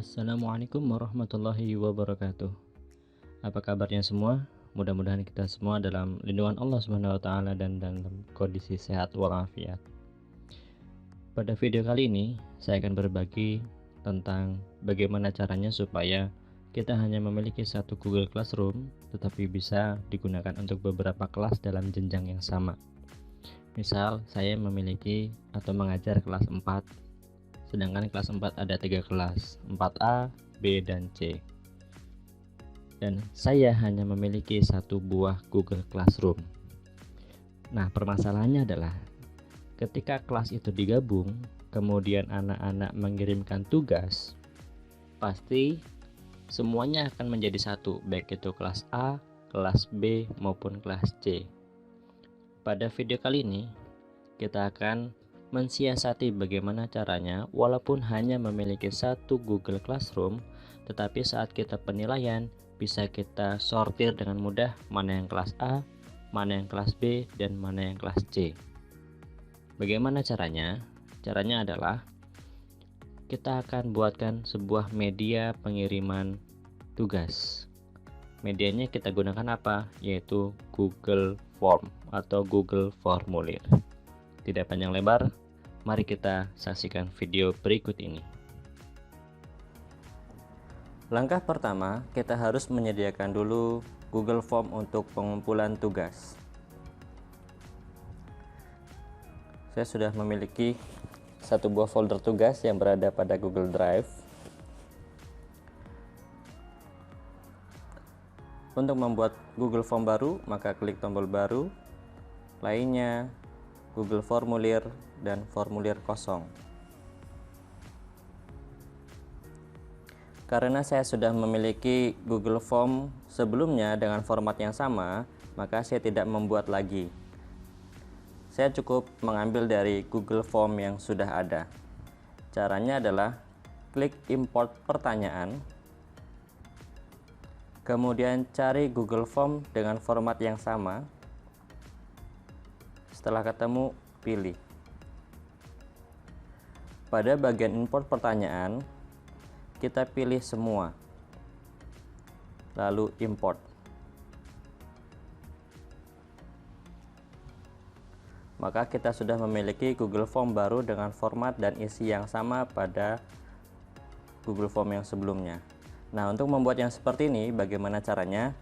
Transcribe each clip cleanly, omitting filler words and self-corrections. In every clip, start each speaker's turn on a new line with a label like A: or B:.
A: Assalamualaikum warahmatullahi wabarakatuh. Apa kabarnya semua? Mudah-mudahan kita semua dalam lindungan Allah Subhanahu wa taala dan dalam kondisi sehat walafiat. Pada video kali ini, saya akan berbagi tentang bagaimana caranya supaya kita hanya memiliki satu Google Classroom tetapi bisa digunakan untuk beberapa kelas dalam jenjang yang sama. Misal, saya memiliki atau mengajar kelas 4. Sedangkan kelas 4 ada 3 kelas, 4A, B, dan C. Dan saya hanya memiliki satu buah Google Classroom. Nah, permasalahannya adalah ketika kelas itu digabung, kemudian anak-anak mengirimkan tugas, pasti semuanya akan menjadi satu, baik itu kelas A, kelas B, maupun kelas C. Pada video kali ini, kita akan mensiasati bagaimana caranya walaupun hanya memiliki satu Google Classroom, tetapi saat kita penilaian bisa kita sortir dengan mudah mana yang kelas A, mana yang kelas B, dan mana yang kelas C. Bagaimana caranya? Caranya adalah kita akan buatkan sebuah media pengiriman tugas. Medianya kita gunakan apa? Yaitu Google Form atau Google Formulir. Tidak panjang lebar, mari kita saksikan video berikut ini. Langkah pertama, kita harus menyediakan dulu Google Form untuk pengumpulan tugas. Saya sudah memiliki satu buah folder tugas yang berada pada Google Drive. Untuk membuat Google Form baru, maka klik tombol baru, lainnya Google Formulir, dan formulir kosong. Karena saya sudah memiliki Google Form sebelumnya dengan format yang sama, maka saya tidak membuat lagi. Saya cukup mengambil dari Google Form yang sudah ada. Caranya adalah klik import pertanyaan, kemudian cari Google Form dengan format yang sama. Setelah ketemu, pilih. Pada bagian import pertanyaan, kita pilih semua, lalu import. Maka kita sudah memiliki Google Form baru dengan format dan isi yang sama pada Google Form yang sebelumnya. Nah, untuk membuat yang seperti ini, bagaimana caranya?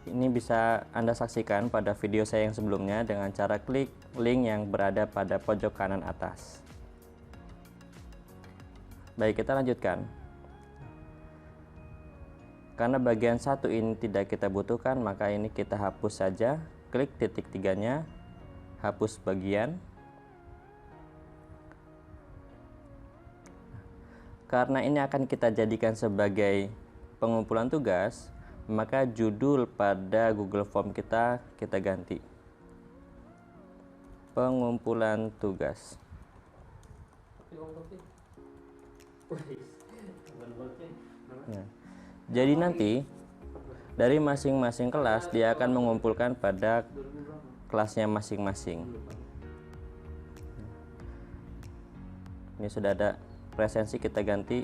A: Ini bisa Anda saksikan pada video saya yang sebelumnya dengan cara klik link yang berada pada pojok kanan atas. Baik, kita lanjutkan. Karena bagian satu ini tidak kita butuhkan, maka ini kita hapus saja. Klik titik tiganya, hapus bagian. Karena ini akan kita jadikan sebagai pengumpulan tugas, maka judul pada Google Form kita ganti. Pengumpulan tugas. Ya. Jadi nanti dari masing-masing kelas dia akan mengumpulkan pada kelasnya masing-masing. Ini sudah ada presensi, kita ganti.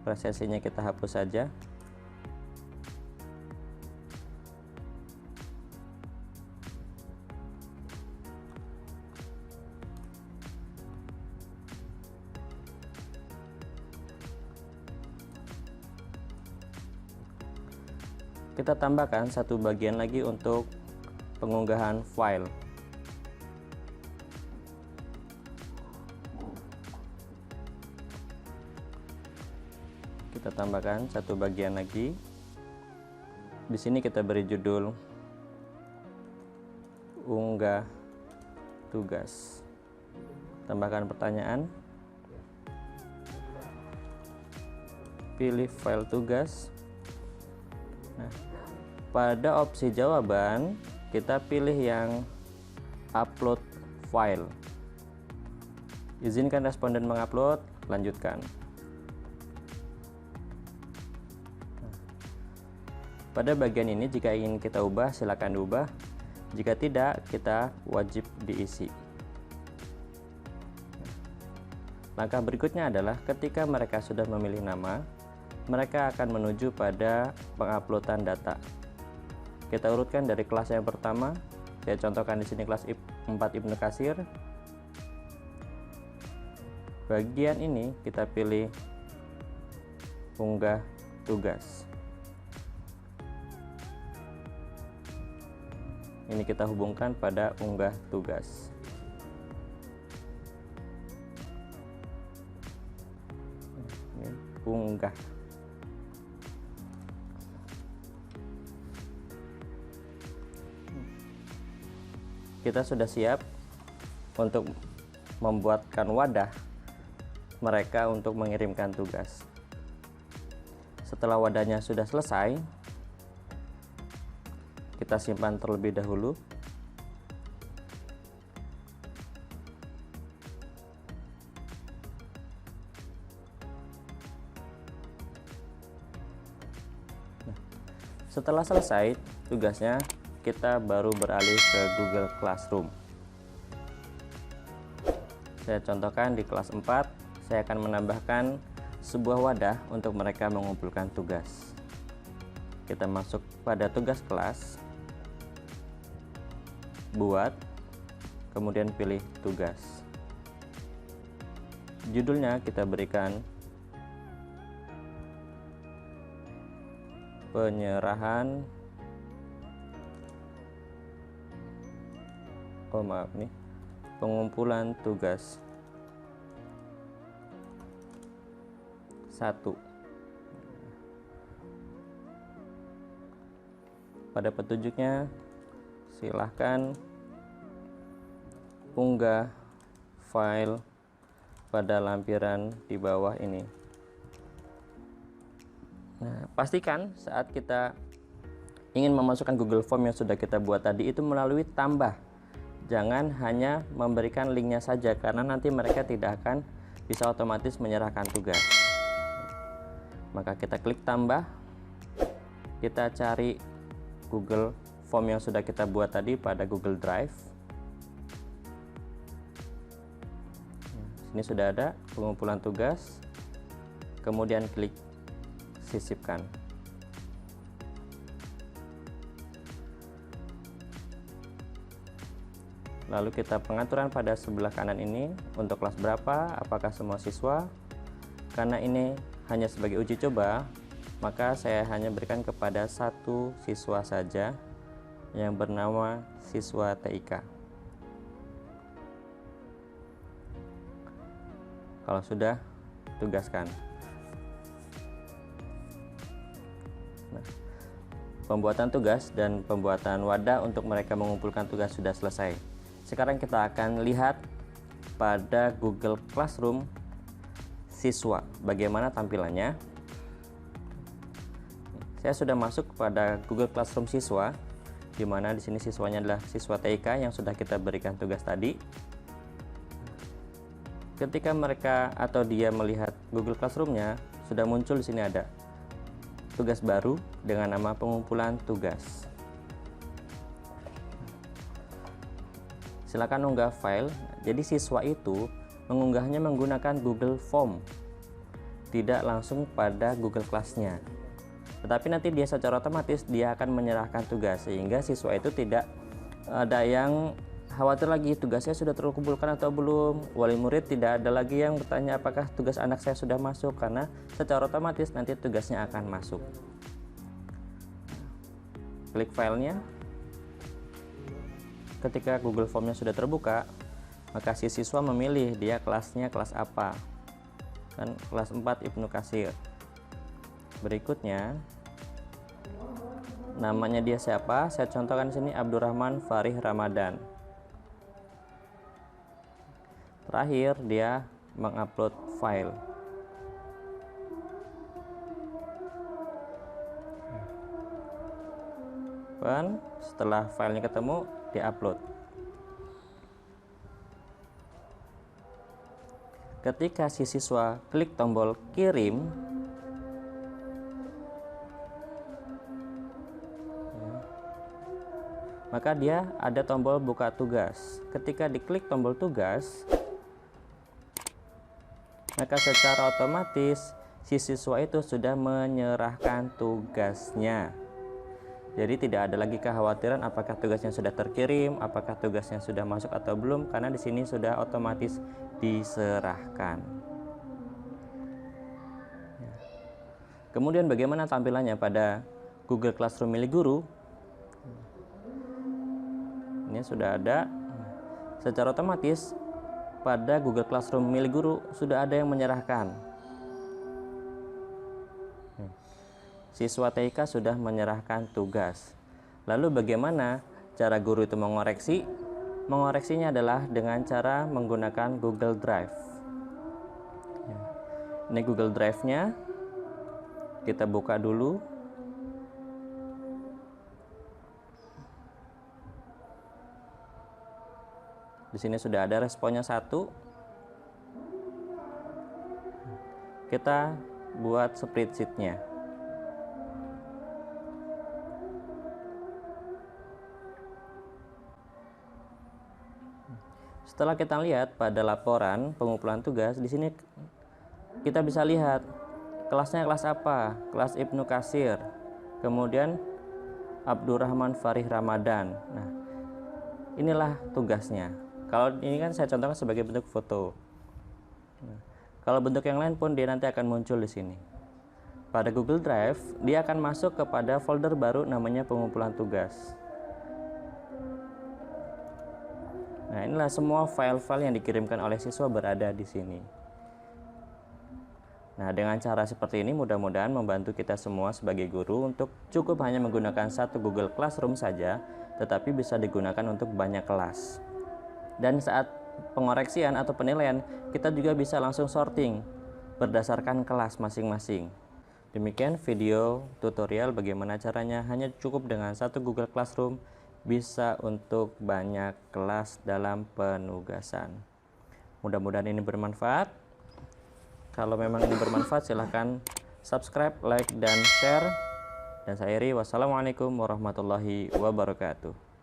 A: Presensinya kita hapus saja. Kita tambahkan satu bagian lagi untuk pengunggahan file. Kita tambahkan satu bagian lagi. Di sini kita beri judul unggah tugas. Tambahkan pertanyaan. Pilih file tugas. Nah, pada opsi jawaban kita pilih yang upload file. Izinkan responden mengupload, lanjutkan. Pada bagian ini jika ingin kita ubah silakan diubah, jika tidak kita wajib diisi. Langkah berikutnya adalah ketika mereka sudah memilih nama, mereka akan menuju pada penguploadan data. Kita urutkan dari kelas yang pertama. Saya contohkan di sini kelas 4 Ibnu Katsir. Bagian ini kita pilih unggah tugas. Ini kita hubungkan pada unggah tugas. Ini unggah. Kita sudah siap untuk membuatkan wadah mereka untuk mengirimkan tugas. Setelah wadahnya sudah selesai, kita simpan terlebih dahulu. Nah, setelah selesai tugasnya, kita baru beralih ke Google Classroom. Saya contohkan di kelas 4, saya akan menambahkan sebuah wadah untuk mereka mengumpulkan tugas. Kita masuk pada tugas kelas, buat, kemudian pilih tugas. Judulnya kita berikan penyerahan pengumpulan tugas 1. Pada petunjuknya silahkan unggah file pada lampiran di bawah ini. Nah, pastikan saat kita ingin memasukkan Google Form yang sudah kita buat tadi itu melalui tambah. Jangan hanya memberikan linknya saja, karena nanti mereka tidak akan bisa otomatis menyerahkan tugas. Maka kita klik tambah, kita cari Google Form yang sudah kita buat tadi pada Google Drive. Ini sudah ada pengumpulan tugas, kemudian klik sisipkan. Lalu kita pengaturan pada sebelah kanan ini untuk kelas berapa, apakah semua siswa. Karena ini hanya sebagai uji coba, maka saya hanya berikan kepada satu siswa saja yang bernama siswa TIK. Kalau sudah, tugaskan. Nah, pembuatan tugas dan pembuatan wadah untuk mereka mengumpulkan tugas sudah selesai. Sekarang kita akan lihat pada Google Classroom siswa bagaimana tampilannya. Saya sudah masuk pada Google Classroom siswa, di mana di sini siswanya adalah siswa TIK yang sudah kita berikan tugas tadi. Ketika mereka atau dia melihat Google Classroom-nya, sudah muncul di sini ada tugas baru dengan nama pengumpulan tugas. Silakan unggah file. Jadi siswa itu mengunggahnya menggunakan Google Form, tidak langsung pada Google Class-nya. Tetapi nanti dia secara otomatis dia akan menyerahkan tugas, sehingga siswa itu tidak ada yang khawatir lagi tugasnya sudah terkumpulkan atau belum. Wali murid tidak ada lagi yang bertanya apakah tugas anak saya sudah masuk, karena secara otomatis nanti tugasnya akan masuk. Klik filenya. Ketika Google Form-nya sudah terbuka, maka si siswa memilih dia kelasnya kelas apa. Dan kelas 4 Ibnu Katsir. Berikutnya, namanya dia siapa? Saya contohkan di sini Abdurrahman Farih Ramadan. Terakhir, dia mengupload file. Dan setelah filenya ketemu, diupload. Ketika si siswa klik tombol kirim, maka dia ada tombol buka tugas. Ketika diklik tombol tugas, maka secara otomatis si siswa itu sudah menyerahkan tugasnya. Jadi tidak ada lagi kekhawatiran apakah tugasnya sudah terkirim, apakah tugasnya sudah masuk atau belum, karena di sini sudah otomatis diserahkan. Kemudian bagaimana tampilannya pada Google Classroom milik guru? Ini sudah ada. Secara otomatis pada Google Classroom milik guru sudah ada yang menyerahkan. Siswa TIK sudah menyerahkan tugas. Lalu bagaimana cara guru itu mengoreksi? Mengoreksinya adalah dengan cara menggunakan Google Drive. Ini Google Drive-nya. Kita buka dulu. Di sini sudah ada responnya 1. Kita buat spreadsheet-nya. Setelah kita lihat pada laporan pengumpulan tugas, di sini kita bisa lihat kelasnya kelas apa, kelas Ibnu Katsir, kemudian Abdurrahman Farih Ramadan. Nah, inilah tugasnya. Kalau ini kan saya contohkan sebagai bentuk foto. Nah, kalau bentuk yang lain pun dia nanti akan muncul di sini. Pada Google Drive, dia akan masuk kepada folder baru namanya pengumpulan tugas. Nah, inilah semua file-file yang dikirimkan oleh siswa berada di sini. Nah, dengan cara seperti ini mudah-mudahan membantu kita semua sebagai guru untuk cukup hanya menggunakan satu Google Classroom saja, tetapi bisa digunakan untuk banyak kelas. Dan saat pengoreksian atau penilaian, kita juga bisa langsung sorting berdasarkan kelas masing-masing. Demikian video tutorial bagaimana caranya hanya cukup dengan satu Google Classroom bisa untuk banyak kelas dalam penugasan. Mudah-mudahan ini bermanfaat. Kalau memang ini bermanfaat, silahkan subscribe, like, dan share. Dan saya Iri, wassalamualaikum warahmatullahi wabarakatuh.